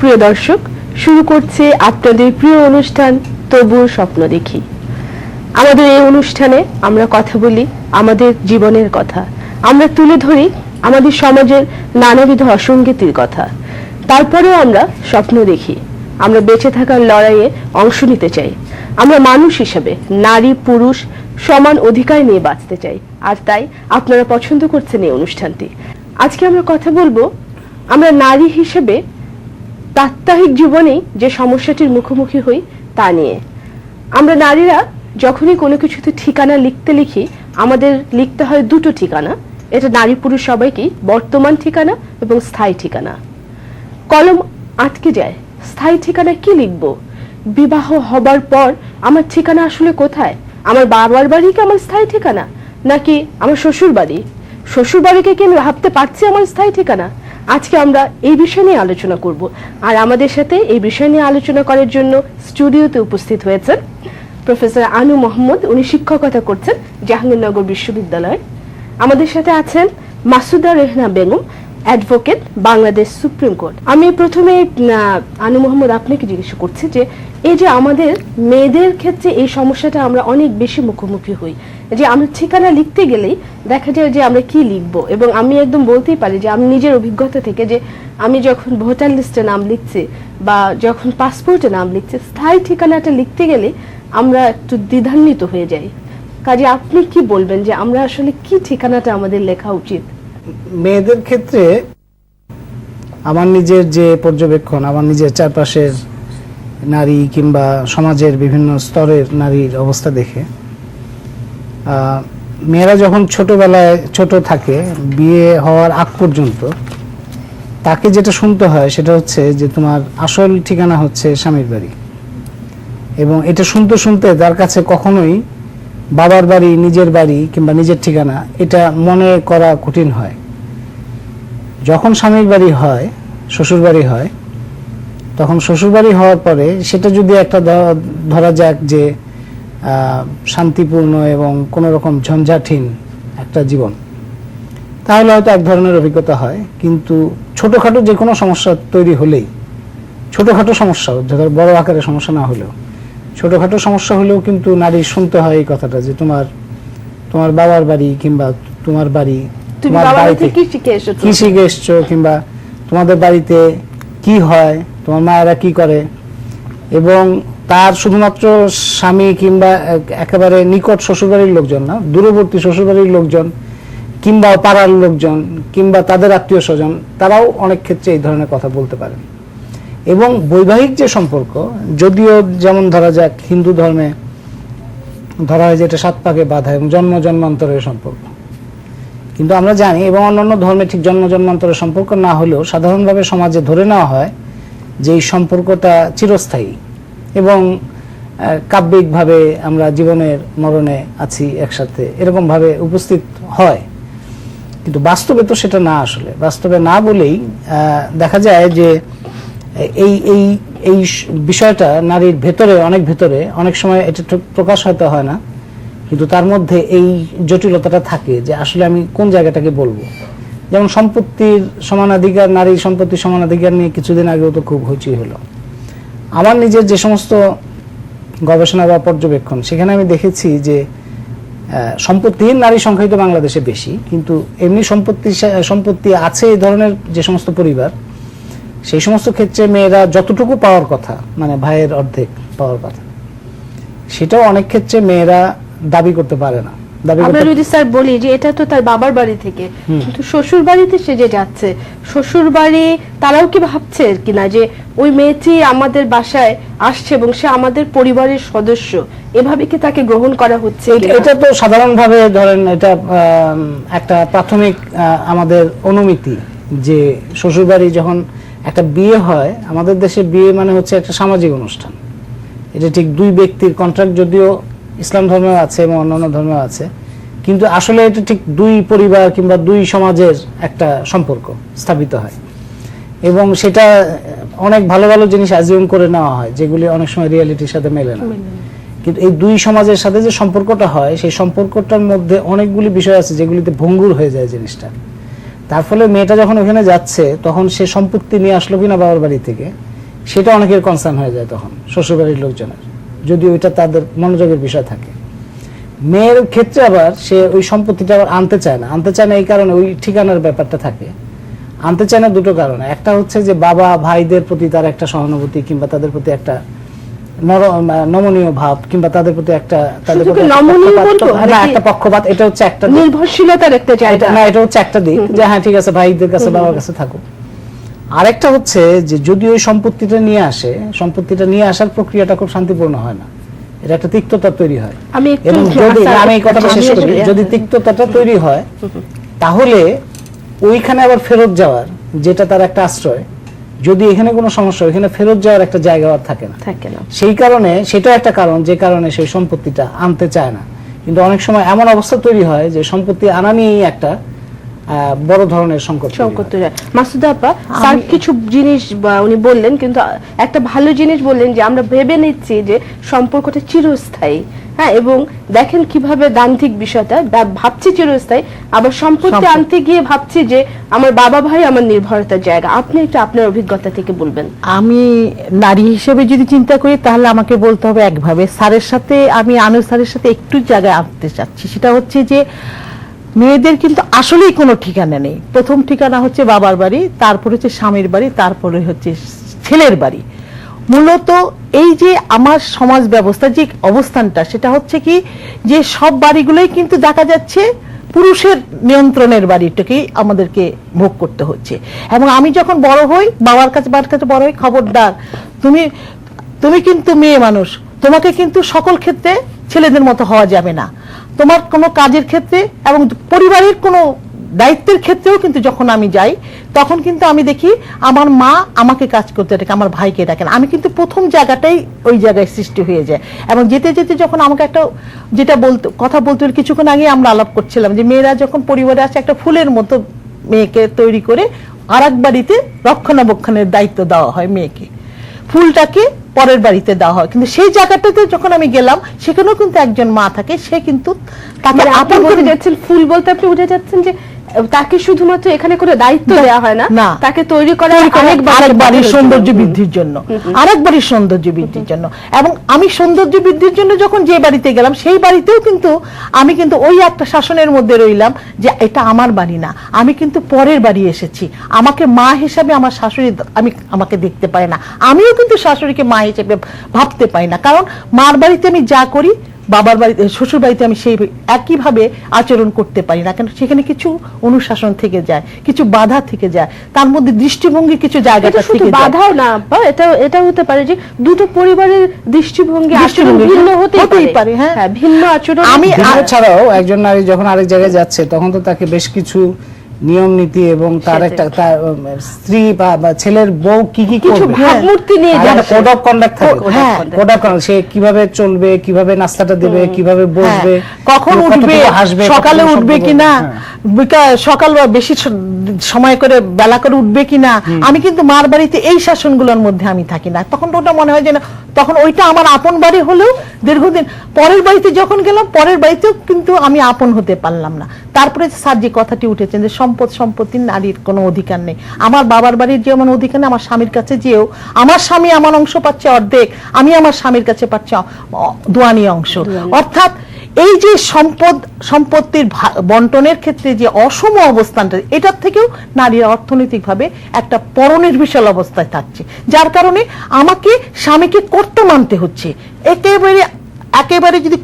প্রিয় দর্শক, শুরু করছে আপনাদের প্রিয় অনুষ্ঠান তবুও স্বপ্ন দেখি। আমাদের এই অনুষ্ঠানে আমরা কথা বলি আমাদের জীবনের কথা, আমরা তুলে ধরি আমাদের সমাজের নানাবিধ অসঙ্গতির কথা। তারপরেও আমরা স্বপ্ন দেখি, আমরা বেঁচে থাকার লড়াইয়ে অংশ নিতে চাই। আমরা মানুষ হিসেবে নারী পুরুষ সমান অধিকার নিয়ে বাঁচতে চাই, আর তাই আপনারা পছন্দ করছেন এই অনুষ্ঠানটি। আজকে আমরা কথা বলবো আমরা নারী হিসেবে প্রাত্যহিক জীবনেই যে সমস্যাটির মুখোমুখি হই তা নিয়ে। আমরা নারীরা যখনই কোনো কিছুতে ঠিকানা লিখি, আমাদের লিখতে হয় দুটো ঠিকানা। এটা নারী পুরুষ সবাইকেই, বর্তমান ঠিকানা এবং স্থায়ী ঠিকানা। কলম আটকে যায়, স্থায়ী ঠিকানা কি লিখবো? বিবাহ হবার পর আমার ঠিকানা আসলে কোথায়? আমার বাবার বাড়ি কি আমার স্থায়ী ঠিকানা, নাকি আমার শ্বশুর বাড়ি? শ্বশুর বাড়িকে কি আমি ভাবতে পারছি আমার স্থায়ী ঠিকানা? আজকে আমরা এই বিষয় নিয়ে আলোচনা করব, আর আমাদের সাথে এই বিষয় নিয়ে আলোচনা করার জন্য স্টুডিওতে উপস্থিত হয়েছেন প্রফেসর আনু মোহাম্মদ। উনি শিক্ষকতা করছেন জাহাঙ্গীরনগর বিশ্ববিদ্যালয়ে। আমাদের সাথে আছেন Masuda Rehana Begum, advocate, Bangladesh supreme court. আমি প্রথমে আনু মোহাম্মদ আপনাকে জিজ্ঞেস করছি যে এই যে আমাদের মেয়েদের ক্ষেত্রে এই সমস্যাটা আমরা অনেক বেশি মুখোমুখি হই, যে আমরা ঠিকানা লিখতে গেলেই দেখা যায় যে আমরা কি লিখবো। এবং আমি একদম বলতেই পারি যে আমি নিজের অভিজ্ঞতা থেকে, যে আমি যখন ভোটার লিস্টে নাম লিখছি বা যখন পাসপোর্টে নাম লিখছি, স্থায়ী ঠিকানাটা লিখতে গেলে আমরা একটু দ্বিধান্বিত হয়ে যাই। কাজে আপনি কি বলবেন যে আমরা আসলে কি ঠিকানাটা আমাদের লেখা উচিত? মেয়েদের ক্ষেত্রে আমার নিজের যে পর্যবেক্ষণ, আমার নিজের চারপাশের নারী কিংবা সমাজের বিভিন্ন স্তরের নারীর অবস্থা দেখে, মেয়েরা যখন ছোটবেলায় ছোট থাকে, বিয়ে হওয়ার আগ পর্যন্ত তাকে যেটা শুনতে হয় সেটা হচ্ছে যে তোমার আসল ঠিকানা হচ্ছে স্বামীর বাড়ি। এবং এটা শুনতে শুনতে তার কাছে কখনোই বাবার বাড়ি, নিজের বাড়ি কিংবা নিজের ঠিকানা এটা মনে করা কঠিন হয়। যখন স্বামীর বাড়ি হয়, শ্বশুর বাড়ি হয়, তখন শ্বশুর বাড়ি হওয়ার পরে সেটা যদি একটা ধরা যাক যে শান্তিপূর্ণ এবং কোনো রকম ঝঞ্ঝাটহীন একটা জীবন, তাহলে হয়তো এক ধরনের অভিজ্ঞতা হয়। কিন্তু ছোটখাটো যে কোনো সমস্যা তৈরি হলেই, ছোটখাটো সমস্যা, যাদের বড় আকারের সমস্যা না হলেও ছোটখাটো সমস্যা হলেও কিন্তু নারীর শুনতে হয় এই কথাটা যে তোমার বাবার বাড়ি কিংবা তোমার বাড়ি, তোমার বাড়িতে কি শিখে এসছো, কিংবা তোমাদের বাড়িতে কি হয়, তোমার মায়েরা কি করে। এবং তার শুধুমাত্র স্বামী কিংবা একেবারে নিকট শ্বশুরবাড়ির লোকজন না, দূরবর্তী শ্বশুরবাড়ির লোকজন কিংবা পাড়ার লোকজন কিংবা তাদের আত্মীয় স্বজন, তারাও অনেক ক্ষেত্রে এই ধরনের কথা বলতে পারেন। এবং বৈবাহিক যে সম্পর্ক, যদিও যেমন ধরা যাক হিন্দু ধর্মে ধরা হয় যে এটা 7 পাকে বাঁধা এবং জন্ম জন্মান্তরের সম্পর্ক, কিন্তু আমরা জানি এবং অন্যান্য ধর্মে ঠিক জন্ম জন্মান্তরের সম্পর্ক না হলেও সাধারণভাবে সমাজে ধরে নেওয়া হয় যে এই সম্পর্কটা চিরস্থায়ী এবং কাব্যিকভাবে আমরা জীবনের মরণে আছি একসাথে, এরকম ভাবে উপস্থিত হয়। কিন্তু বাস্তবে তো সেটা না, আসলে বাস্তবে না বলেই দেখা যায় যে এই এই এই বিষয়টা নারীর ভেতরে, অনেক সময় এটা প্রকাশ হয়তো হয় না, কিন্তু তার মধ্যে এই জটিলতাটা থাকে যে আসলে আমি কোন জায়গাটাকে বলবো। যেমন সম্পত্তির সমানাধিকার, নারীর সম্পত্তির সমানাধিকার নিয়ে কিছুদিন আগেও তো খুব হইচই হলো। আমার নিজের যে সমস্ত গবেষণা বা পর্যবেক্ষণ, সেখানে আমি দেখেছি যে সম্পত্তিহীন নারীর সংখ্যাই তো বাংলাদেশে বেশি, কিন্তু এমনি সম্পত্তি আছে এই ধরনের যে সমস্ত পরিবার, সেই সমস্ত ক্ষেত্রে মেয়েরা যতটুকু পাওয়ার কথা, মানে ভাইয়ের অর্ধেক পাওয়ার কথা, সেটাও অনেক ক্ষেত্রে মেয়েরা দাবি করতে পারে না। আমরা যদি স্যার বলি যে এটা তো তার বাবার বাড়ি থেকে, কিন্তু শ্বশুর বাড়িতে সে যে যাচ্ছে, শ্বশুর বাড়ি তারাও কি ভাবছে কিনা যে ওই মেয়েটি আমাদের বাসায় আসছে এবং সে আমাদের পরিবারের সদস্য, এভাবে কি তাকে গ্রহণ করা হচ্ছে? এটা তো সাধারণভাবে ধরেন এটা একটা প্রাথমিক আমাদের অনুমিতি যে শ্বশুর বাড়ি যখন একটা বিয়ে হয়, আমাদের দেশে বিয়ে মানে হচ্ছে একটা সামাজিক অনুষ্ঠান। এটা ঠিক দুই ব্যক্তির কন্ট্রাক্ট, যদিও ইসলাম ধর্মেও আছে এবং অন্যান্য ধর্মেও আছে, কিন্তু আসলে এটা ঠিক দুই পরিবার কিংবা দুই সমাজের একটা সম্পর্ক স্থাপিত হয়। এবং সেটা অনেক ভালো ভালো জিনিস অ্যাজিউম করে নেওয়া হয়, যেগুলি অনেক সময় রিয়েলিটির সাথে মেলে না। কিন্তু এই দুই সমাজের সাথে যে সম্পর্কটা হয়, সেই সম্পর্কটার মধ্যে অনেকগুলি বিষয় আছে যেগুলিতে ভঙ্গুর হয়ে যায় জিনিসটা। তার ফলে মেয়েটা যখন ওখানে যাচ্ছে, তখন সে সম্পত্তি নিয়ে আসলো কিনা বাবার বাড়ি থেকে, সেটা অনেকের কনসার্ন হয়ে যায় তখন শ্বশুরবাড়ির লোকজনের, যদি ওইটা তাদের মনোযোগের বিষয় থাকে। মেয়ের ক্ষেত্রে আবার সে ওই সম্পত্তিটা আবার আনতে চায় না এই কারণে ওই ঠিকানার ব্যাপারটা থাকে। আনতে চায় না দুটো কারণে, একটা হচ্ছে যে বাবা ভাইদের প্রতি তার একটা সহানুভূতি কিংবা তাদের প্রতি একটা নমনীয় ভাব কিংবা তাদের প্রতি একটা একটা পক্ষপাত, এটা হচ্ছে একটা নির্ভরশীলতার একটা জায়গা। না, এটা হচ্ছে একটা দিক যে হ্যাঁ ঠিক আছে ভাইদের কাছে বাবার কাছে থাকুক। আরেকটা হচ্ছে যে যদি ওই সম্পত্তিটা নিয়ে আসার প্রক্রিয়াটা খুব শান্তিপূর্ণ হয় না, এটা একটা তিক্ততা তৈরি হয়। এবং যদি আমি এই কথাটা শেষ করি, যদি তিক্ততাটা তৈরি হয় তাহলে ওইখানে আবার ফেরত যাওয়ার যেটা তার একটা আশ্রয়, যদি এখানে কোনো সমস্যা এখানে ফেরত যাওয়ার একটা জায়গা আর থাকে না। সেই কারণে সেটা একটা কারণ যে কারণে সেই সম্পত্তিটা আনতে চায় না। কিন্তু অনেক সময় এমন অবস্থা তৈরি হয় যে সম্পত্তি আনা নিয়েই একটা বড় ধরনের সংকট তৈরি হয়। মাসুদা আপা স্যার কিছু জিনিস উনি বললেন, কিন্তু একটা ভালো জিনিস বললেন যে আমরা ভেবে নিচ্ছি যে সম্পর্কটা চিরস্থায়ী, হ্যাঁ, এবং দেখেন কিভাবে দান্তিক বিষয়টা, ভাবছি চিরস্থায়ী, আবার সম্পত্তি আনতে গিয়ে ভাবছি যে আমার বাবা ভাই আমার নির্ভরতার জায়গা। আপনি একটু আপনার অভিজ্ঞতা থেকে বলবেন। আমি নারী হিসেবে যদি চিন্তা করি তাহলে আমাকে বলতে হবে একভাবে, স্যারের সাথে আমি আনোয়ার স্যারের সাথে একটু জায়গায় আনতে চাচ্ছি। সেটা হচ্ছে যে মেয়েদের কিন্তু আসলেই কোনো ঠিকানা নেই। প্রথম ঠিকানা হচ্ছে বাবার বাড়ি, তারপরে হচ্ছে স্বামীর বাড়ি, তারপরে হচ্ছে ছেলের বাড়ি। মূলত এই যে আমার সমাজ ব্যবস্থা যে অবস্থানটা, সেটা হচ্ছে কি যে সব বাড়িগুলোই কিন্তু দেখা যাচ্ছে পুরুষের নিয়ন্ত্রণের বাড়িটাকেই আমাদেরকে ভোগ করতে হচ্ছে। এবং আমি যখন বড় হই, বাবার কাছে বড় হই, খবরদার তুমি কিন্তু মেয়ে মানুষ, তোমাকে কিন্তু সকল ক্ষেত্রে ছেলেদের মতো হওয়া যাবে না। তোমার কোনো কাজের ক্ষেত্রে এবং পরিবারের কোনো দায়িত্বের ক্ষেত্রেও কিন্তু যখন আমি যাই তখন কিন্তু আমি দেখি আমার মা আমাকে কাজ করতে ডাকে, আমার ভাইকে ডাকেন। আমি কিন্তু প্রথম জায়গাটাই ওই জায়গায় সৃষ্টি হয়ে যায়। এবং যেতে যেতে যখন আমাকে একটা যেটা কথা বলতে কিছুক্ষণ আগে আমরা আলাপ করছিলাম যে মেয়েরা যখন পরিবারে আসে একটা ফুলের মতো মেয়েকে তৈরি করে আর এক বাড়িতে রক্ষণাবেক্ষণের দায়িত্ব দেওয়া হয় মেয়েকে, ফুলটাকে পরের বাড়িতে দেওয়া হয়। কিন্তু সেই জায়গাটাতে যখন আমি গেলাম সেখানেও কিন্তু একজন মা থাকে, সে কিন্তু তাকে আপন করে যাচ্ছেন। ফুল বলতে আপনি বুঝে যাচ্ছেন যে তাকে শুধুমাত্র এখানে করে দায়িত্ব দেওয়া হয় না, তাকে তৈরি করা আরেকবারের সৌন্দর্য বৃদ্ধির জন্য, আরেকবারের সৌন্দর্য বৃদ্ধির জন্য। এবং আমি সৌন্দর্য বৃদ্ধির জন্য যখন যে বাড়িতে গেলাম সেই বাড়িতেও কিন্তু আমি কিন্তু ওই একটা শাসনের মধ্যে রইলাম যে এটা আমার বাড়ি না, আমি কিন্তু পরের বাড়ি এসেছি। আমাকে মা হিসাবে আমার শাশুড়ি আমাকে দেখতে পারে না, আমিও কিন্তু শাশুড়িকে মা হিসেবে ভাবতে পারি না। কারণ মার বাড়িতে আমি যা করি বাবার বাড়িতে শ্বশুর বাড়িতে আমি সেই একইভাবে আচরণ করতে পারি না, কেন সেখানে কিছু অনুশাসন থেকে যায়, কিছু বাধা থেকে যায়, তার মধ্যে দৃষ্টিভঙ্গি কিছু জায়গাটা থেকে যায়। বাধাও না, এটা হতে পারে যে দুটো পরিবারের দৃষ্টিভঙ্গি ভিন্ন হতেই পারে। হ্যাঁ, ভিন্ন আচরণ। আমি ছাড়াও একজন নারী যখন আরেক জায়গায় যাচ্ছে তখন তো তাকে বেশ কিছু নিয়ম নীতি এবং তার একটা স্ত্রী বা ছেলের বউ কি ভাবমূর্তি নিয়ে কোড অফ কন্ডাক্ট থাকে। কোড অফ কন্ডাক্ট, সে কিভাবে চলবে, কিভাবে নাস্তাটা দেবে, কিভাবে বসবে, কখন উঠবে, সকালে উঠবে কিনা, সকাল বা বেশি সময় করে বেলা করে উঠবে কিনা। আমি কিন্তু মার বাড়িতে এই শাসনগুলোর মধ্যে আমি থাকি না। তখন ওটা মনে হয় যে না, তখন ওইটা আমার আপন বাড়ি হলেও দীর্ঘদিন পরের বাড়িতে যখন গেলাম পরের বাড়িতেও কিন্তু আমি আপন হতে পারলাম না। তারপরে স্যার যে কথাটি উঠেছেন যে সম্পত্তির নারীর কোনো অধিকার নেই, আমার বাবার বাড়ির যেমন অধিকার নেই, আমার স্বামীর কাছে যেও আমার স্বামী আমার অংশ পাচ্ছে অর্ধেক, আমি আমার স্বামীর কাছে পাচ্ছি দোয়ানি অংশ। অর্থাৎ এই যে সম্পত্তির বন্টনের ক্ষেত্রে যে অসম অবস্থানটা, এটার থেকেও নারীরা অর্থনৈতিকভাবে একটা পরনির্ভরশীল অবস্থায় থাকছে, যার কারণে আমাকে স্বামীকে কর্তা মানতে হচ্ছে। একেবারে যদি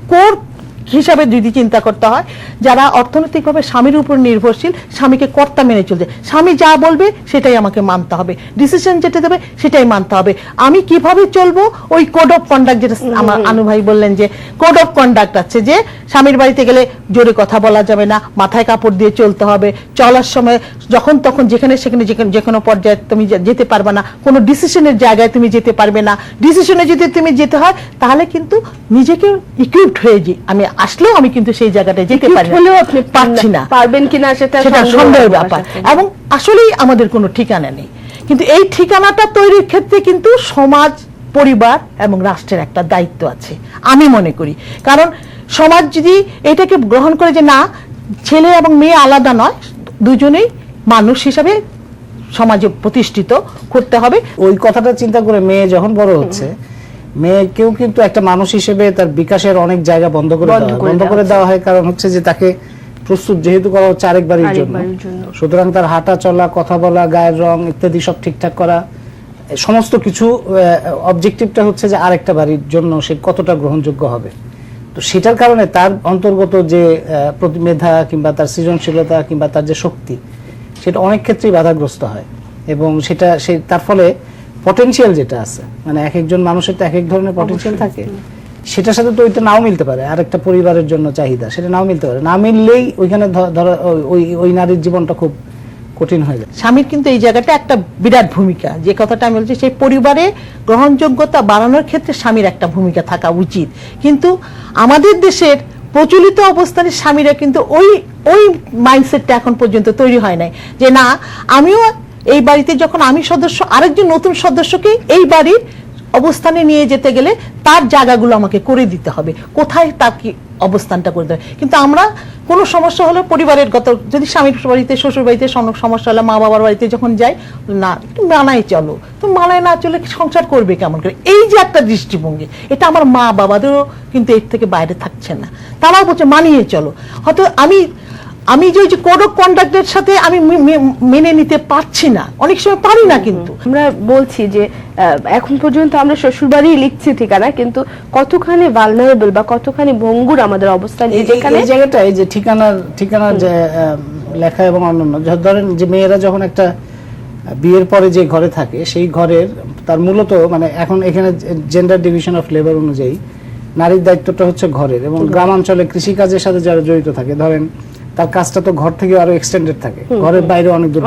হিসাবে যদি চিন্তা করতে হয়, যারা অর্থনৈতিকভাবে স্বামীর উপর নির্ভরশীল, স্বামীকে কর্তা মেনে চলছে, স্বামী যা বলবে সেটাই আমাকে মানতে হবে, ডিসিশন যেটা দেবে সেটাই মানতে হবে। আমি কিভাবে চলবো ওই কোড অফ কন্ডাক্ট, যেটা আমার আনু ভাই বললেন যে কোড অফ কন্ডাক্ট আছে, যে স্বামীর বাড়িতে গেলে জোরে কথা বলা যাবে না, মাথায় কাপড় দিয়ে চলতে হবে, চলার সময় যখন তখন যেখানে সেখানে যে কোনো পর্যায়ে তুমি যেতে পারবে না, কোনো ডিসিশনের জায়গায় তুমি যেতে পারবে না। ডিসিশনে যদি তুমি যেতে হয় তাহলে কিন্তু নিজেকে ইকুইপড হয়ে আমি আসলেও আমি কিন্তু সেই জায়গাটায় যেতে পারছি না, পারবেন কিনা সেটা সন্দেহের ব্যাপার। এবং আসলেই আমাদের কোনো ঠিকানা নেই। কিন্তু এই ঠিকানাটা তৈরির ক্ষেত্রে কিন্তু সমাজ, পরিবার এবং রাষ্ট্রের একটা দায়িত্ব আছে আমি মনে করি। কারণ সমাজ যদি এটাকে গ্রহণ করে যে না, ছেলে এবং মেয়ে আলাদা নয়, দুজনেই মানুষ হিসাবে সমাজে প্রতিষ্ঠিত করতে হবে। ওই কথাটা চিন্তা করে মেয়ে যখন বড় হচ্ছে, মেয়েকেও কিন্তু একটা মানুষ হিসেবে তার বিকাশের অনেক জায়গা বন্ধ করে দেওয়া হয়। কারণ হচ্ছে যে তাকে প্রস্তুত যেহেতু করা হচ্ছে আরেক বাড়ির জন্য, সুতরাং তার হাঁটা চলা, কথা বলা, গায়ের রং ইত্যাদি সব ঠিকঠাক করা, সমস্ত কিছু অবজেক্টিভটা হচ্ছে যে আরেকটা বাড়ির জন্য সে কতটা গ্রহণযোগ্য হবে। তো সেটার কারণে তার অন্তর্গত যে মেধা কিংবা তার সৃজনশীলতা কিংবা তার যে শক্তি, সেটা অনেক ক্ষেত্রেই বাধাগ্রস্ত হয়। এবং সেটা তার ফলে পটেনশিয়াল যেটা আছে, মানে এক একজন মানুষের তো এক এক ধরনের পটেনশিয়াল থাকে, সেটার সাথে তো ওইটা নাও মিলতে পারে। আরেকটা পরিবারের জন্য চাহিদা সেটা নাও মিলতে পারে, না মিললেই ওইখানে ধরো ওই নারীর জীবনটা খুব কঠিন হয়ে যায়। স্বামীর কিন্তু এই জায়গাটা একটা বিরাট ভূমিকা, যে কথাটা আমি বলছি, সেই পরিবারে গ্রহণযোগ্যতা বাড়ানোর ক্ষেত্রে স্বামীর একটা ভূমিকা থাকা উচিত। কিন্তু আমাদের দেশের প্রচলিত অবস্থানে স্বামীরা কিন্তু ওই মাইন্ডসেটটা এখন পর্যন্ত তৈরি হয় নাই, যে না আমিও এই বাড়িতে যখন আমি সদস্য, আরেকজন নতুন সদস্যকে এই বাড়ির অবস্থানে নিয়ে যেতে গেলে তার জায়গাগুলো আমাকে করে দিতে হবে, কোথায় তার কি অবস্থানটা করে দেবে। কিন্তু আমরা কোনো সমস্যা হলে পরিবারের যদি স্বামীর বাড়িতে, শ্বশুর বাড়িতে সমস্যা হলে, মা বাবার বাড়িতে যখন যাই, না তুমি মানায় চলো, তুমি মানায় না চলে সংসার করবে কেমন করে, এই যে একটা দৃষ্টিভঙ্গি, এটা আমার মা বাবাদেরও কিন্তু এর থেকে বাইরে থাকছে না। তারাও বলছে মানিয়ে চলো। হয়তো আমি যে কোড অফ কন্ডাক্টের সাথে আমি মেনে নিতে পারছি না, অনেক সময় পারি না। কিন্তু আমরা বলছি যে এখন পর্যন্ত আমরা শ্বশুরবাড়ি লিখছি ঠিকানা, কিন্তু কতখানি ভালনারেবল বা কতখানি ভঙ্গুর আমাদের অবস্থান, যেখানে এই জায়গাটায় যে ঠিকানার যে লেখা এবং অন্যান্য, ধরেন যে মেয়েরা যখন একটা বিয়ের পরে যে ঘরে থাকে, সেই ঘরের তার মূলত মানে এখন এখানে জেন্ডার ডিভিশন অফ লেবার অনুযায়ী নারীর দায়িত্বটা হচ্ছে ঘরের, এবং গ্রামাঞ্চলে কৃষিকাজের সাথে যারা জড়িত থাকে, ধরেন তার কাজটা তো ঘর থেকে আরো এক্সটেন্ডেড থাকে, ঘরের বাইরে অনেক দূর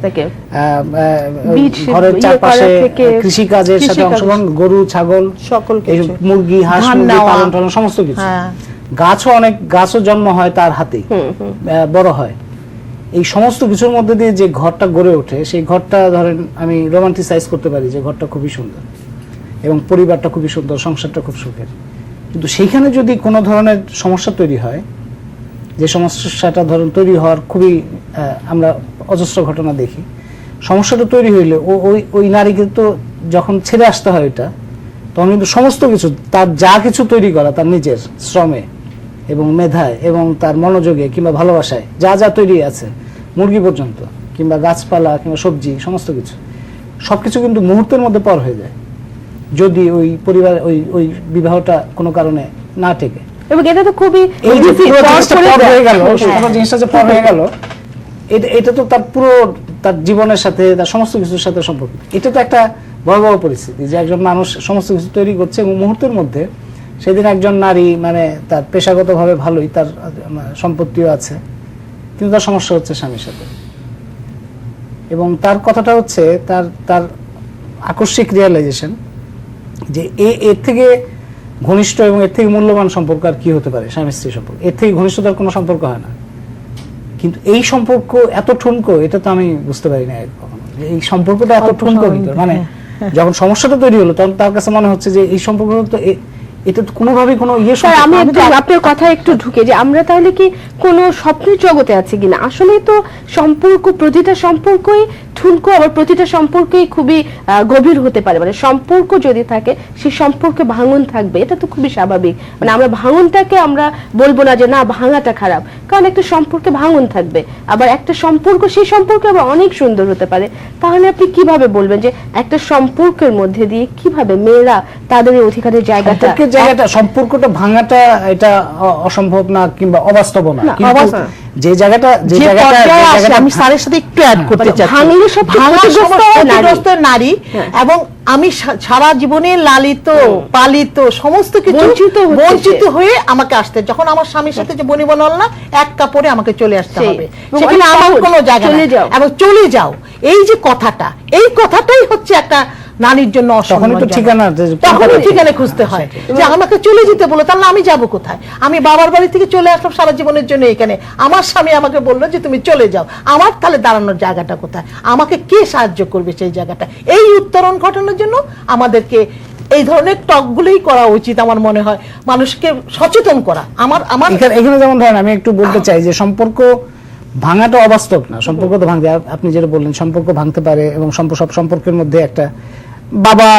থাকে, ঘরের চারপাশে কৃষি কাজের সাথে অংশগ্রহণ, গরু ছাগল সকল, মুরগি হাঁস মুরগি পালন টালন সমস্ত কিছু, গাছও জন্ম হয় তার হাতেই, বড় হয়। এই সমস্ত কিছুর মধ্যে দিয়ে যে ঘরটা গড়ে ওঠে, সেই ঘরটা ধরেন আমি রোমান্টিসাইজ করতে পারি যে ঘরটা খুবই সুন্দর এবং পরিবারটা খুবই সুন্দর, সংসারটা খুব সুখের। কিন্তু সেইখানে যদি কোনো ধরনের সমস্যা তৈরি হয়, যে সমস্যাটা ধরুন তৈরি হওয়ার খুবই আমরা অজস্র ঘটনা দেখি, সমস্যাটা তৈরি হইলে ওই নারীকে তো যখন ছেড়ে আসতে হয় এটা, তখন কিন্তু সমস্ত কিছু তার যা কিছু তৈরি করা তার নিজের শ্রমে এবং মেধায় এবং তার মনোযোগে কিংবা ভালোবাসায় যা যা তৈরি আছে, মুরগি পর্যন্ত কিংবা গাছপালা কিংবা সবজি সমস্ত কিছু, সবকিছু কিন্তু মুহূর্তের মধ্যে পর হয়ে যায় যদি ওই পরিবার ওই বিবাহটা কোনো কারণে না টেকে। এবং এটা তো খুবই জিনিসটা যে পর হয়ে গেল, এটা তো তার পুরো তার জীবনের সাথে, তার সমস্ত কিছুর সাথে সম্পর্কিত। এটা তো একটা ভয়াবহ পরিস্থিতি যে একজন মানুষ সমস্ত কিছু তৈরি করছে এবং মুহূর্তের মধ্যে সেদিন একজন নারী মানে তার পেশাগতভাবে ভালোই, তার সম্পত্তিও আছে, কিন্তু তার সমস্যা হচ্ছে স্বামীর সাথে। এবং তার কথাটা হচ্ছে তার আকস্মিক রিয়েলাইজেশন যে এর থেকে ঘনিষ্ঠ এবং এর থেকে মূল্যবান সম্পর্ক আর কি হতে পারে, স্বামী স্ত্রী সম্পর্ক, এর থেকে ঘনিষ্ঠতার কোনো সম্পর্ক হয় না। কিন্তু এই সম্পর্ক এত ঠুনকো, এটা তো আমি বুঝতে পারি না কখনো, এই সম্পর্কটা এত ঠুনকো ভিতর। মানে যখন সমস্যাটা তৈরি হলো, তখন তার কাছে মনে হচ্ছে যে এই সম্পর্ক তো এটা কোনোভাবেই কোনো ইয়ে। আমি আপনার কথা একটু ঢুকে যে আমরা তাহলে কি কোনো স্বপ্নের জগতে আছি কিনা? আসলে তো সম্পর্ক, প্রতিটা সম্পর্কই ঠুনকো, আবার প্রতিটা সম্পর্কই খুবই গভীর হতে পারে। মানে সম্পর্ক যদি থাকে, সেই সম্পর্কে ভাঙন থাকবে, এটা তো খুবই স্বাভাবিক। মানে আমরা ভাঙনটাকে আমরা বলবো না যে না ভাঙাটা খারাপ, কারণ একটা সম্পর্কে ভাঙন থাকবে। আবার একটা সম্পর্ক, সেই সম্পর্কে আবার অনেক সুন্দর হতে পারে। তাহলে আপনি কিভাবে বলবেন যে একটা সম্পর্কের মধ্যে দিয়ে কিভাবে মেয়েরা তাদের অধিকারের জায়গাটা, সম্পর্কটা ভাঙাটা এটা অসম্ভব না কিংবা অবাস্তব না, যে জায়গাটা আমি স্যারের সাথে একটু অ্যাড করতে চাই, নারী এবং আমি সারা জীবনে লালিত পালিত সমস্ত কিছু বঞ্চিত হয়ে আমাকে আসতে, যখন আমার স্বামীর সাথে যে বনিবন হল না, এক কাপড়ে আমাকে চলে আসতে হবে, সেখানে আমার কোনো জায়গা নেই এবং চলে যাও, এই যে কথাটা, এই কথাটাই হচ্ছে একটা নারীর জন্য ঠিকানা খুঁজতে হয় যে আমাকে চলে যেতে বলো, তাহলে আমি যাব কোথায়? আমি বাবার বাড়ি থেকে চলে আসলাম সারা জীবনের জন্য এখানে, আমার স্বামী আমাকে বললো যে তুমি চলে যাও, আমার তাহলে দাঁড়ানোর জায়গাটা কোথায়? আমাকে কে সাহায্য করবে সেই জায়গাটা? এই উত্তরণ ঘটানোর জন্য আমাদেরকে এই ধরনের টকগুলোই করা উচিত আমার মনে হয়, মানুষকে সচেতন করা। আমার এখানে যেমন ধরেন আমি একটু বলতে চাই যে সম্পর্ক ভাঙাটা অবাস্তব না, সম্পর্ক তো ভাঙতে, আপনি যেটা বললেন সম্পর্ক ভাঙতে পারে, এবং সব সম্পর্কের মধ্যে একটা বাবা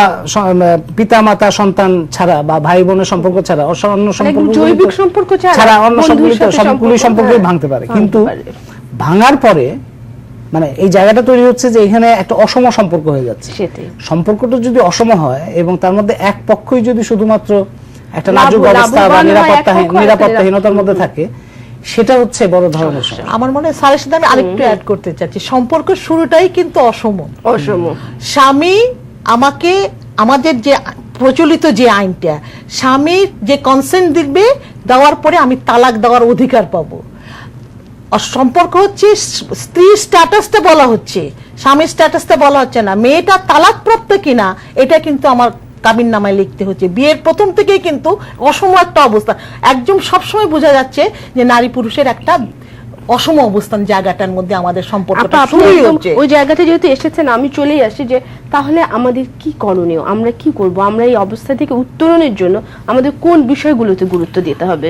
পিতা মাতা সন্তান ছাড়া বা ভাই বোনের সম্পর্ক ছাড়া অন্য সম্পর্ক, জৈবিক সম্পর্ক ছাড়া অন্য বন্ধুর সাথে সবগুলি সম্পর্কই ভাঙতে পারে। কিন্তু ভাঙার পরে মানে এই জায়গাটা তৈরি হচ্ছে যে এখানে একটা অসম সম্পর্ক হয়ে যাচ্ছে। সম্পর্কটা যদি অসম হয় এবং তার মধ্যে এক পক্ষই যদি শুধুমাত্র একটা নাজুক অবস্থা বা নিরাপত্তাহীনতার মধ্যে থাকে, সেটা হচ্ছে বড় ধরনের সমস্যা। আমার মনে হয় স্যারের সাথে আমি আরেকটু অ্যাড করতে চাচ্ছি, সম্পর্ক শুরুটাই কিন্তু অসম। স্বামী আমাকে, আমাদের যে প্রচলিত যে আইনটা, স্বামী যে কনসেন্ট দিবে, দেওয়ার পরে আমি তালাক দেওয়ার অধিকার পাবো। সম্পর্ক হচ্ছে স্ত্রীর স্ট্যাটাসটা বলা হচ্ছে, স্বামীর স্ট্যাটাসটা বলা হচ্ছে না। মেয়েটা তালাকপ্রাপ্ত কিনা এটা কিন্তু আমার কাবিন নামায় লিখতে হচ্ছে। বিয়ের প্রথম থেকেই কিন্তু অসম একটা অবস্থা, একদম সবসময় বোঝা যাচ্ছে যে নারী পুরুষের একটা অসম অবস্থান জায়গাটার মধ্যে আমাদের সম্পর্কটা শুরুই হচ্ছে। ওই জায়গাটা যেহেতু এসেছেন, আমি চলেই আসি যে তাহলে আমাদের কি করণীয়, আমরা কি করব, আমরা এই অবস্থা থেকে উত্তরণের জন্য আমাদের কোন বিষয়গুলোতে গুরুত্ব দিতে হবে?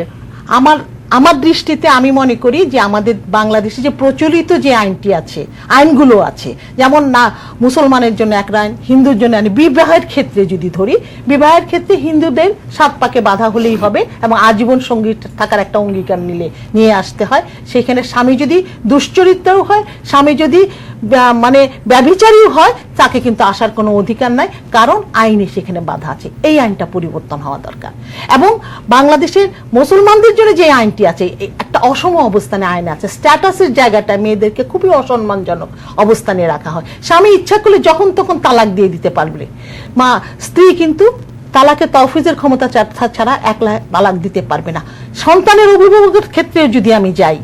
আমার দৃষ্টিতে আমি মনে করি যে আমাদের বাংলাদেশে যে প্রচলিত যে আইনটি আছে, আইনগুলো আছে, যেমন না মুসলমানের জন্য এক আইন, হিন্দুর জন্য আইন। বিবাহের ক্ষেত্রে যদি ধরি, বিবাহের ক্ষেত্রে হিন্দুদের 7 পাকে বাধা হলেই হবে এবং আজীবন সঙ্গী থাকার একটা অঙ্গীকার নিয়ে আসতে হয়। সেখানে স্বামী যদি দুশ্চরিত্রও হয়, স্বামী যদি মানে ব্যভিচারীও হয়, তাকে কিন্তু আসার কোনো অধিকার নাই, কারণ আইনে সেখানে বাধা আছে। এই আইনটা পরিবর্তন হওয়া দরকার। এবং বাংলাদেশের মুসলমানদের জন্য যে আইনটি আছে, একটা অসম অবস্থানে আইন আছে, স্ট্যাটাসের জায়গাটা মেয়েদেরকে খুবই অসম্মানজনক অবস্থানে রাখা হয়। স্বামী ইচ্ছা করলে যখন তখন তালাক দিয়ে দিতে পারবে, স্ত্রী কিন্তু তালাকে তৌফিজের ক্ষমতা ছাড়া একলা তালাক দিতে পারবে না। সন্তানের অভিভাবকের ক্ষেত্রে যদি আমি যাই,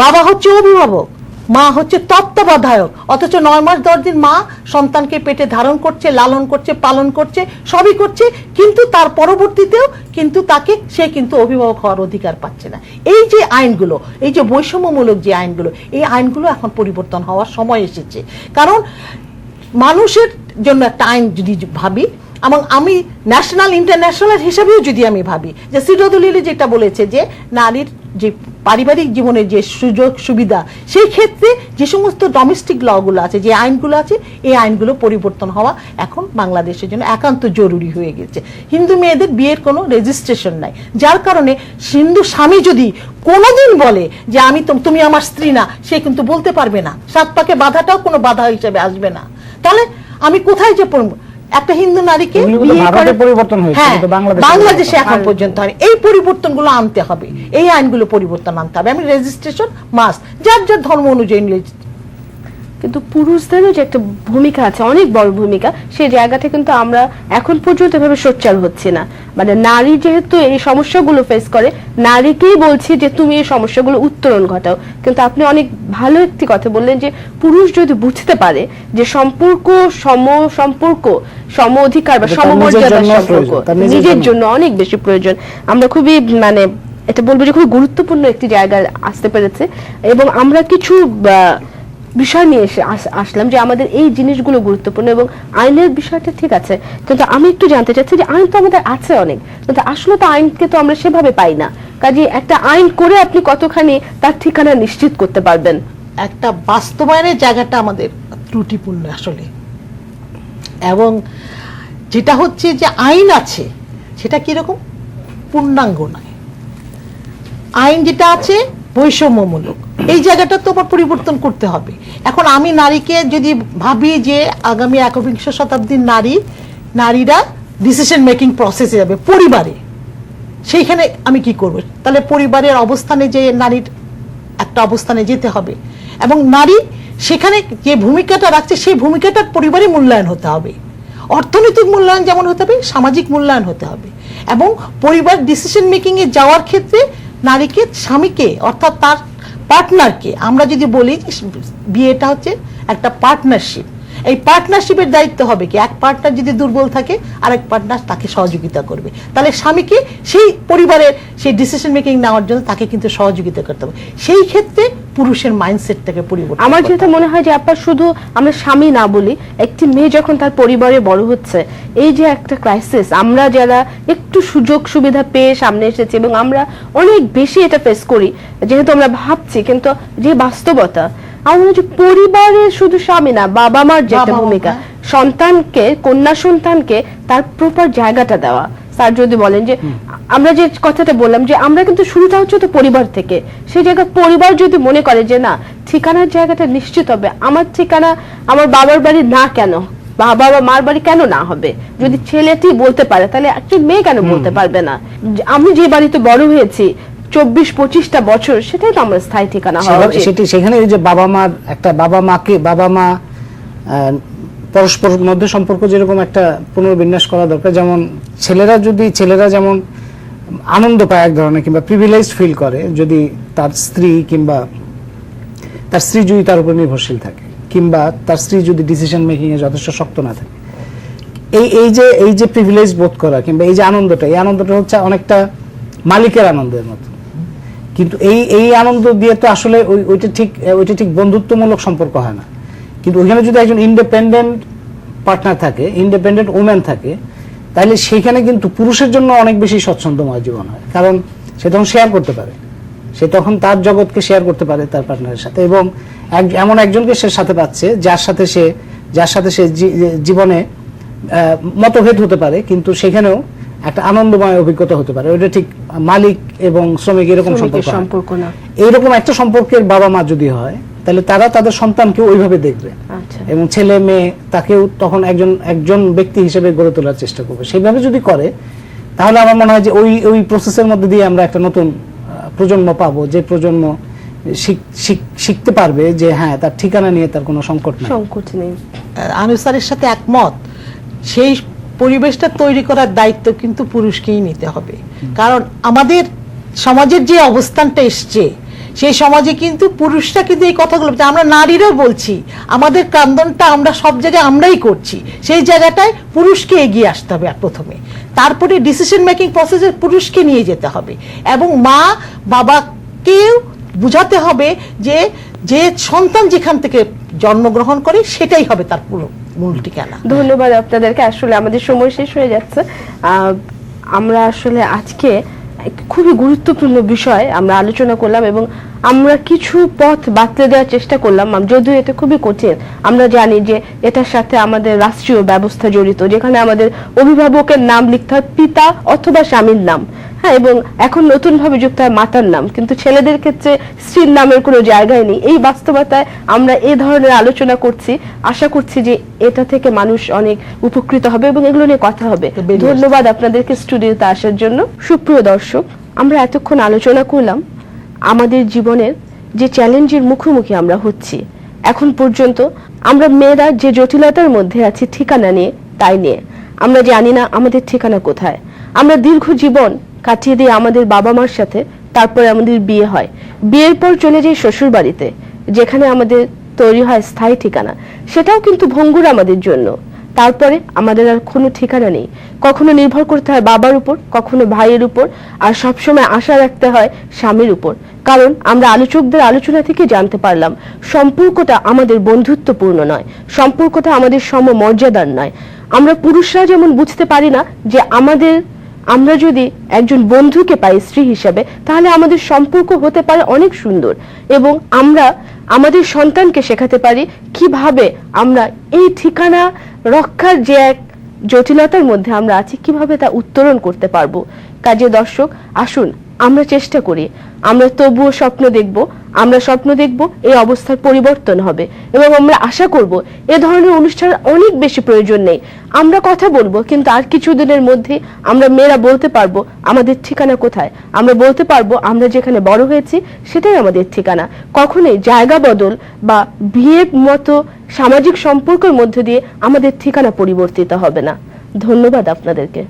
বাবা হচ্ছে অভিভাবক, মা হচ্ছে তত্ত্বাবধায়ক, অথচ 9 মাস 10 দিন মা সন্তানকে পেটে ধারণ করছে, লালন করছে, পালন করছে, সবই করছে, কিন্তু তার পরবর্তীতেও কিন্তু সে কিন্তু অভিভাবক হওয়ার অধিকার পাচ্ছে না। এই যে আইনগুলো, এই যে বৈষম্যমূলক যে আইনগুলো, এই আইনগুলো এখন পরিবর্তন হওয়ার সময় এসেছে। কারণ মানুষের জন্য একটা আইন যদি ভাবি, এবং আমি ন্যাশনাল ইন্টারন্যাশনাল হিসাবেও যদি আমি ভাবি, যে সিরাজুল যেটা বলেছে যে নারীর যে পারিবারিক জীবনের যে সুযোগ সুবিধা, সেই ক্ষেত্রে যে সমস্ত ডোমেস্টিক লগুলো আছে, যে আইনগুলো আছে, এই আইনগুলো পরিবর্তন হওয়া এখন বাংলাদেশের জন্য একান্ত জরুরি হয়ে গেছে। হিন্দু মেয়েদের বিয়ের কোনো রেজিস্ট্রেশন নাই, যার কারণে হিন্দু স্বামী যদি কোনোদিন বলে যে তুমি আমার স্ত্রী না, সে কিন্তু বলতে পারবে না। 7 পাকে বাধাটাও কোনো বাধা হিসেবে আসবে না। তাহলে আমি কোথায় যে পড়বো? একটা হিন্দু নারীকে বাংলাদেশে এখন পর্যন্ত হয়। এই পরিবর্তনগুলো আনতে হবে, এই আইনগুলো পরিবর্তন আনতে হবে। আমি রেজিস্ট্রেশন মাস্ট, যার যার ধর্ম অনুযায়ী। কিন্তু পুরুষদেরও যে একটা ভূমিকা আছে, অনেক বড় ভূমিকা, সেই জায়গাটা কিন্তু আমরা এখন পর্যন্ত এভাবে সোচ্চার হচ্ছি না। মানে নারী যেহেতু এই সমস্যাগুলো ফেস করে, নারীকেই বলছি যে তুমি এই সমস্যাগুলো উত্তরণ ঘটাও। কিন্তু আপনি অনেক ভালো একটি কথা বললেন যে পুরুষ যদি বুঝতে পারে যে সম্পর্ক সম অধিকার বা সমমর্যাদার সম্পর্ক নিজের জন্য অনেক বেশি প্রয়োজন। আমরা খুবই মানে এটা বলবো যে খুবই গুরুত্বপূর্ণ একটি জায়গায় আসতে পেরেছে, এবং আমরা কিছু বিষয় নিয়ে আসলাম যে আমাদের এই জিনিসগুলো গুরুত্বপূর্ণ, এবং আইনের বিষয়টা ঠিক আছে। কিন্তু আমি একটু জানতে চাচ্ছি যে আইন তো আমাদের আছে অনেক, কিন্তু আসলে তো আইনকে তো আমরা সেভাবে পাই না। কাজে একটা আইন করে আপনি কতখানি তার ঠিকানা নিশ্চিত করতে পারবেন? একটা বাস্তবায়নের জায়গাটা আমাদের ত্রুটিপূর্ণ আসলে। এবং যেটা হচ্ছে যে আইন আছে সেটা কিরকম পূর্ণাঙ্গ নয়। আইন যেটা আছে বৈষম্যমূলক, এই জায়গাটা তো আবার পরিবর্তন করতে হবে। এখন আমি নারীকে যদি ভাবি যে আগামী 21 শতাব্দীর নারীরা ডিসিশন মেকিং প্রসেসে যাবে পরিবারে, সেইখানে আমি কি করব? তাহলে পরিবারের অবস্থানে যে নারীর একটা অবস্থানে যেতে হবে, এবং নারী সেখানে যে ভূমিকাটা রাখছে সেই ভূমিকাটার পরিবারে মূল্যায়ন হতে হবে। অর্থনৈতিক মূল্যায়ন যেমন হতে হবে, সামাজিক মূল্যায়ন হতে হবে। এবং পরিবার ডিসিশন মেকিং এ যাওয়ার ক্ষেত্রে নারীকে, স্বামীকে অর্থাৎ তার পার্টনারকে, আমরা যদি বলি বিয়েটা হচ্ছে একটা পার্টনারশিপ, এই পার্টনারশিপের দায়িত্ব হবে কি, এক পার্টনার যদি দুর্বল থাকে আরেক পার্টনার তাকে সহযোগিতা করবে। তাহলে স্বামীকে সেই পরিবারের সেই ডিসিশন মেকিং নেওয়ার জন্য তাকে কিন্তু সহযোগিতা করতে হবে। সেই ক্ষেত্রে পুরুষের মাইন্ডসেটটাকে পরিবর্তন আমার করতে যেটা হবে। মনে হয় যে আপা শুধু আমরা স্বামী না বলি, একটি মেয়ে যখন তার পরিবারে বড় হচ্ছে, এই যে একটা ক্রাইসিস, আমরা যারা একটু সুযোগ সুবিধা পেয়ে সামনে এসেছি এবং আমরা অনেক বেশি এটা ফেস করি, যেহেতু আমরা ভাবছি, কিন্তু যে বাস্তবতা আমার মনে হয় যে পরিবারে শুধু স্বামী না, বাবা মার যে একটা বাবা মা, ভূমিকা, হ্যাঁ। সন্তানকে, কন্যা সন্তানকে তার প্রপার জায়গাটা দেওয়া। স্যার যদি বলেন যে আমরা যে কথাটা বললাম যে আমরা কিন্তু শুরুটা হচ্ছে তো পরিবার থেকে, সেই জায়গায় পরিবার যদি মনে করে যে না, ঠিকানার জায়গাটা নিশ্চিত হবে, আমার ঠিকানা আমার বাবার বাড়ি না কেন, বাবা বা মার বাড়ি কেন না হবে, যদি ছেলেটি বলতে পারে তাহলে একটি মেয়ে কেন বলতে পারবে না। আমি যে বাড়িতে বড় হয়েছি 24-25টা বছর, সেটাই তো আমার স্থায়ী ঠিকানা হওয়া উচিত। সেটি সেখানে ওই যে বাবা মার একটা বাবা মা পরস্পর মধ্যে সম্পর্ক যেরকম একটা পুনর্বিন্যাস করা দরকার, যেমন ছেলেরা যেমন আনন্দ পায় এক ধরনের কিংবা প্রিভিলেজড ফিল করে যদি তার স্ত্রী যদি তার উপর নির্ভরশীল থাকে, কিংবা তার স্ত্রী যদি ডিসিশন মেকিং এ যথেষ্ট শক্ত না থাকে। এই যে প্রিভিলেজ বোধ করা কিংবা এই আনন্দটা হচ্ছে অনেকটা মালিকের আনন্দের মতো, কিন্তু এই আনন্দ দিয়ে তো আসলে ওইটা ঠিক বন্ধুত্বমূলক সম্পর্ক হয় না। কিন্তু ওইখানে যদি একজন ইন্ডিপেন্ডেন্ট পার্টনার থাকে, ইন্ডিপেন্ডেন্ট ওম্যান থাকে, তাহলে সেখানে কিন্তু পুরুষের জন্য অনেক বেশি স্বচ্ছন্দময় জীবন হয়, কারণ সে তখন শেয়ার করতে পারে, সে তখন তার জগৎকে শেয়ার করতে পারে তার পার্টনারের সাথে, এবং এমন একজনকে সে সাথে পাচ্ছে যার সাথে সে জীবনে মতভেদ হতে পারে, কিন্তু সেখানেও একটা আনন্দময় অভিজ্ঞতা হতে পারে। ওইটা ঠিক মালিক এবং শ্রমিক এরকম সম্পর্ক না। এইরকম একটা সম্পর্কের বাবা মা যদি হয়, তাহলে তারা তাদের সন্তানকেও ওইভাবে দেখবে, আচ্ছা। এবং ছেলে মেয়ে তাকেও তখন একজন ব্যক্তি হিসেবে গড়ে তোলার চেষ্টা করবে। সেইভাবে যদি করে, তাহলে আমার মনে হয় যে ওই প্রসেসের মধ্যে দিয়ে আমরা একটা নতুন প্রজন্ম পাবো, যে প্রজন্ম শিখতে পারবে যে হ্যাঁ, তার ঠিকানা নিয়ে তার কোনো সংকট নেই। আনুসারের সাথে একমত। সেই পরিবেশটা তৈরি করার দায়িত্ব কিন্তু পুরুষকেই নিতে হবে, কারণ আমাদের সমাজের যে অবস্থানটা এসছে, সেই সমাজে কিন্তু পুরুষরা কিন্তু এই কথাগুলো, আমরা নারীরাও বলছি, আমাদের ক্রন্দনটা আমরা সব জায়গায় আমরাই করছি, সেই জায়গাটায় পুরুষকে এগিয়ে আসতে হবে প্রথমে, তারপরে ডিসিশন মেকিং প্রসেসে পুরুষকে নিয়ে যেতে হবে, এবং মা বাবাকেও বুঝাতে হবে যে সন্তান যেখান থেকে জন্মগ্রহণ করে সেটাই হবে তার পুরো মূল ঠিকানা। ধন্যবাদ আপনাদেরকে। আসলে আমাদের সময় শেষ হয়ে যাচ্ছে। আমরা আসলে আজকে খুবই গুরুত্বপূর্ণ বিষয় আমরা আলোচনা করলাম, এবং আমরা কিছু পথ বাতলে দেওয়ার চেষ্টা করলাম, যদিও এটা খুবই কঠিন। আমরা জানি যে এটার সাথে আমাদের রাষ্ট্রীয় ব্যবস্থা জড়িত, যেখানে আমাদের অভিভাবকের নাম লিখতে হয় পিতা অথবা স্বামীর নাম, হ্যাঁ, এবং এখন নতুন ভাবে যুক্ত হয় মাতার নাম, কিন্তু ছেলেদের ক্ষেত্রে স্ত্রীর নামের কোনো জায়গায় নেই। এই বাস্তবতায় আমরা এই ধরনের আলোচনা করছি, আশা করছি যে এটা থেকে মানুষ অনেক উপকৃত হবে এবং এগুলো নিয়ে কথা হবে। ধন্যবাদ আপনাদেরকে স্টুডিওতে আসার জন্য। সুপ্রিয় দর্শক, আমরা এতক্ষণ আলোচনা করলাম আমাদের জীবনের যে চ্যালেঞ্জের মুখোমুখি আমরা হচ্ছি, এখন পর্যন্ত আমরা মেয়েরা যে জটিলতার মধ্যে আছি ঠিকানা নিয়ে, তাই নিয়ে আমরা জানি না আমাদের ঠিকানা কোথায়। আমরা দীর্ঘ জীবন কাটিয়ে দিয়ে আমাদের বাবা মার সাথে, তারপরে আমাদের বিয়ে হয়, বিয়ের পর চলে যাই শ্বশুর বাড়িতে, যেখানে আমাদের তৈরি হয় স্থায়ী ঠিকানা, সেটাও কিন্তু ভঙ্গুর আমাদের জন্য। তারপরে আমাদের আর কোনো ঠিকানা নেই, কখনো নির্ভর করতে হয় বাবার উপর, কখনো ভাইয়ের উপর, আর সবসময় আশা রাখতে হয় স্বামীর উপর। কারণ আমরা আলোচকদের আলোচনা থেকে জানতে পারলাম সম্পর্কটা আমাদের বন্ধুত্বপূর্ণ নয়, সম্পর্কটা আমাদের সমমর্যাদার নয়। আমরা পুরুষরা যেমন বুঝতে পারি না যে আমরা যদি একজন বন্ধুকে পাই স্ত্রী হিসেবে, তাহলে আমাদের সম্পর্ক হতে পারে অনেক সুন্দর, এবং আমরা আমাদের সন্তানকে শেখাতে পারি কিভাবে আমরা এই ঠিকানা রক্ষার যে এক জটিলতার মধ্যে আমরা আছি, কিভাবে তা উত্তরণ করতে পারবো। কাজে দর্শক, আসুন আমরা চেষ্টা করি, আমরা তবুও স্বপ্ন দেখব এই অবস্থার পরিবর্তন হবে, এবং আমরা আশা করব এ ধরনের অনুষ্ঠান অনেক বেশি প্রয়োজন নেই। আমরা কথা বলবো, কিন্তু আর কিছুদিনের মধ্যে আমরা মেয়েরা বলতে পারবো আমাদের ঠিকানা কোথায়, আমরা বলতে পারবো আমরা যেখানে বড় হয়েছি সেটাই আমাদের ঠিকানা। কখনোই জায়গা বদল বা বিয়ের মতো সামাজিক সম্পর্কের মধ্যে দিয়ে আমাদের ঠিকানা পরিবর্তিত হবে না। ধন্যবাদ আপনাদেরকে।